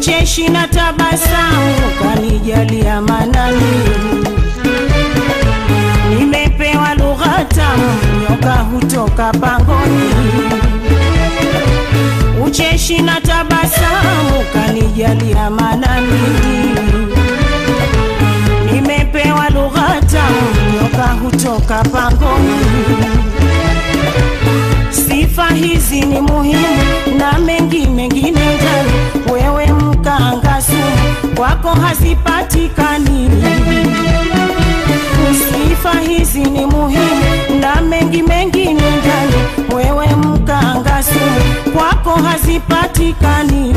ucheshi na tabasamu kanijalia manani. Nimepewa lugha tamu, nyoka hutoka pangoni. Ucheshi na tabasamu kanijalia manani. Nimepewa lugha tamu, nyoka hutoka pangoni. Sifa hizi ni muhimu na mengine ndani, wewe mkanga sumu kwako hazipatikani. Sifa hizi ni muhimu na mengine ndani, wewe mkanga sumu kwako hazipatikani.